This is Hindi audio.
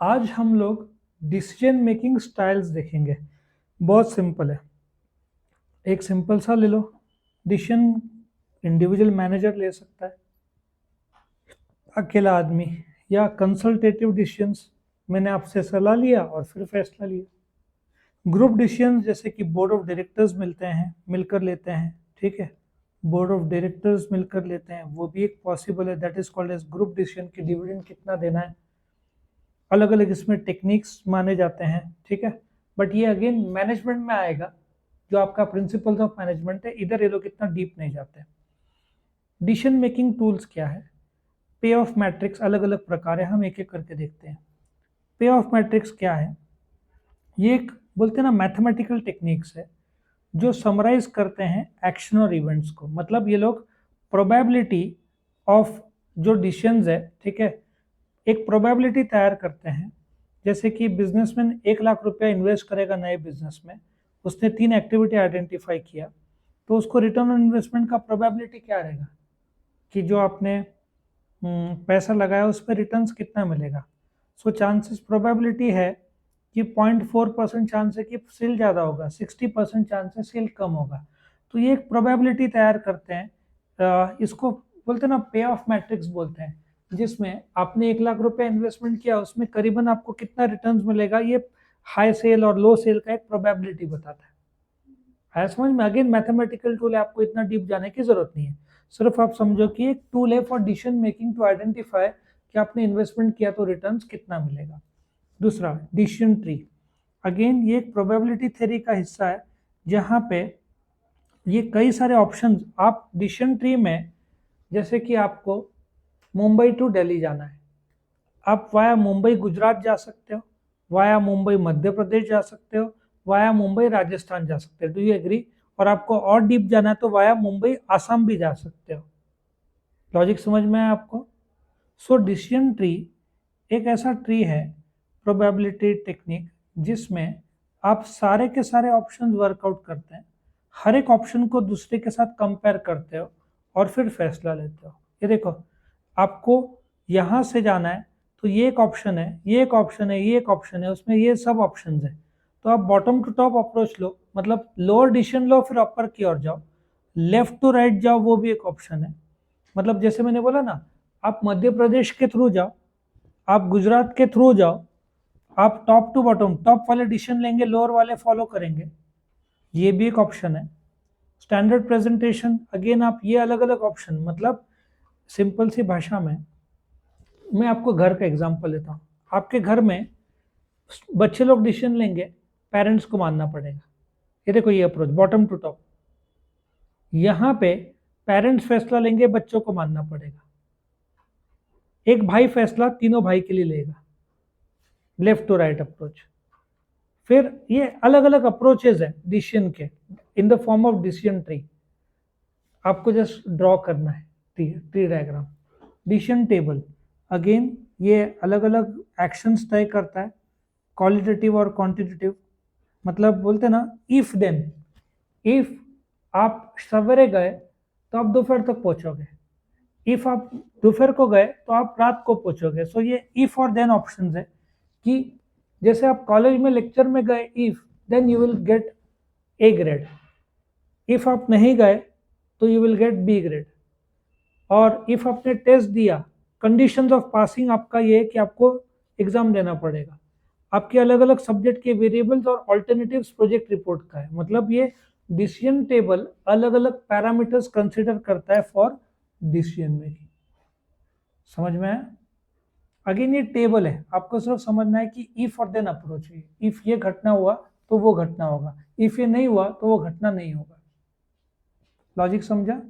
आज हम लोग डिसीजन मेकिंग स्टाइल्स देखेंगे। बहुत सिंपल है। एक सिंपल सा ले लो। डिसीजन इंडिविजुअल मैनेजर ले सकता है, अकेला आदमी, या कंसल्टेटिव डिसीजंस, मैंने आपसे सलाह लिया और फिर फैसला लिया। ग्रुप डिसीजन जैसे कि बोर्ड ऑफ डायरेक्टर्स मिलते हैं, मिलकर लेते हैं, ठीक है। बोर्ड ऑफ डायरेक्टर्स मिलकर लेते हैं, वो भी एक पॉसिबल है, that is called age group decision की डिविडेंड कितना देना है। अलग अलग इसमें टेक्निक्स माने जाते हैं, ठीक है। बट ये अगेन मैनेजमेंट में आएगा, जो आपका प्रिंसिपल्स ऑफ मैनेजमेंट है, इधर ये लोग इतना डीप नहीं जाते। डिसीजन मेकिंग टूल्स क्या है? पे ऑफ मैट्रिक्स अलग अलग प्रकार है, हम एक एक करके देखते हैं। पे ऑफ मैट्रिक्स क्या है? ये एक बोलते हैं ना मैथमेटिकल टेक्निक्स है जो समराइज करते हैं एक्शन और इवेंट्स को। मतलब ये लोग प्रोबेबिलिटी ऑफ जो डिसीजंस है, ठीक है, एक प्रोबेबिलिटी तैयार करते हैं। जैसे कि बिजनेसमैन 1 लाख रुपया इन्वेस्ट करेगा नए बिजनेस में, उसने 3 एक्टिविटी आइडेंटिफाई किया, तो उसको रिटर्न ऑन इन्वेस्टमेंट का प्रोबेबिलिटी क्या रहेगा कि जो आपने पैसा लगाया उस पर रिटर्न्स कितना मिलेगा। सो चांसेस प्रोबेबिलिटी है कि 0.4% चांस है कि सेल ज़्यादा होगा, 60% चांस है सेल कम होगा। तो ये एक प्रोबेबिलिटी तैयार करते हैं। इसको बोलते हैं ना पे ऑफ मैट्रिक्स बोलते हैं, जिसमें आपने 1 लाख रुपया इन्वेस्टमेंट किया, उसमें करीबन आपको कितना रिटर्न्स मिलेगा, ये हाई सेल और लो सेल का एक प्रोबेबिलिटी बताता है। आया समझ में? अगेन मैथमेटिकल टूल है, आपको इतना डीप जाने की जरूरत नहीं है। सिर्फ आप समझो कि एक टूल है for decision making to identify कि आपने इन्वेस्टमेंट किया तो रिटर्न्स कितना मिलेगा। दूसरा डिसीजन ट्री, अगेन ये एक प्रोबेबिलिटी थ्योरी का हिस्सा है, जहाँ पे ये कई सारे ऑप्शंस आप डिसीजन ट्री में, जैसे कि आपको मुंबई टू दिल्ली जाना है, आप वाया मुंबई गुजरात जा सकते हो, वाया मुंबई मध्य प्रदेश जा सकते हो, वाया मुंबई राजस्थान जा सकते हो। Do you agree? और आपको और डीप जाना है तो वाया मुंबई आसाम भी जा सकते हो। लॉजिक समझ में आया आपको? सो डिसीजन ट्री एक ऐसा ट्री है, प्रोबेबिलिटी टेक्निक, जिसमें आप सारे के सारे ऑप्शन वर्कआउट करते हैं, हर एक ऑप्शन को दूसरे के साथ कंपेयर करते हो और फिर फैसला लेते हो। ये देखो, आपको यहाँ से जाना है तो ये एक ऑप्शन है, ये एक ऑप्शन है, ये एक ऑप्शन है, उसमें ये सब ऑप्शन है। तो आप बॉटम टू टॉप अप्रोच लो, मतलब लोअर डिसीजन लो फिर अपर की ओर जाओ, लेफ्ट टू राइट जाओ, वो भी एक ऑप्शन है। मतलब जैसे मैंने बोला ना, आप मध्य प्रदेश के थ्रू जाओ, आप गुजरात के थ्रू जाओ, आप टॉप टू बॉटम, टॉप वाले डिसीजन लेंगे, लोअर वाले फॉलो करेंगे, ये भी एक ऑप्शन है। स्टैंडर्ड प्रेजेंटेशन, अगेन आप ये अलग अलग ऑप्शन, मतलब सिंपल सी भाषा में मैं आपको घर का एग्जांपल लेता हूँ। आपके घर में बच्चे लोग डिसीजन लेंगे, पेरेंट्स को मानना पड़ेगा। ये देखो, ये अप्रोच बॉटम टू टॉप। यहाँ पे पेरेंट्स फैसला लेंगे, बच्चों को मानना पड़ेगा। एक भाई फैसला तीनों भाई के लिए लेगा, लेफ्ट टू राइट अप्रोच। फिर ये अलग अलग अप्रोचेज है डिसीजन के, in the form of decision tree. आपको जस्ट ड्रॉ करना है tree diagram. Decision table, again ये अलग अलग एक्शंस तय करता है, क्वालिटेटिव और क्वांटिटेटिव। मतलब बोलते ना इफ देन, इफ आप सवेरे गए तो आप दोपहर तक पहुंचोगे, इफ आप दोपहर को गए तो आप रात को पहुंचोगे। सो ये इफ और देन ऑप्शन है कि जैसे आप कॉलेज में लेक्चर में गए, if then you will get A grade, if आप नहीं गए तो you will get B grade. और इफ आपने टेस्ट दिया, कंडीशंस ऑफ पासिंग आपका ये है कि आपको एग्जाम देना पड़ेगा। आपके अलग अलग सब्जेक्ट के वेरिएबल्स और ऑल्टरनेटिव्स प्रोजेक्ट रिपोर्ट का है। मतलब ये डिसीजन टेबल अलग अलग पैरामीटर्स कंसिडर करता है फॉर डिसीजन मेकिंग। समझ में आया? अगेन ये टेबल है, आपको सिर्फ समझना है कि इफ और देन अप्रोच है। इफ ये घटना हुआ तो वो घटना होगा, इफ ये नहीं हुआ तो वो घटना नहीं होगा। लॉजिक समझा?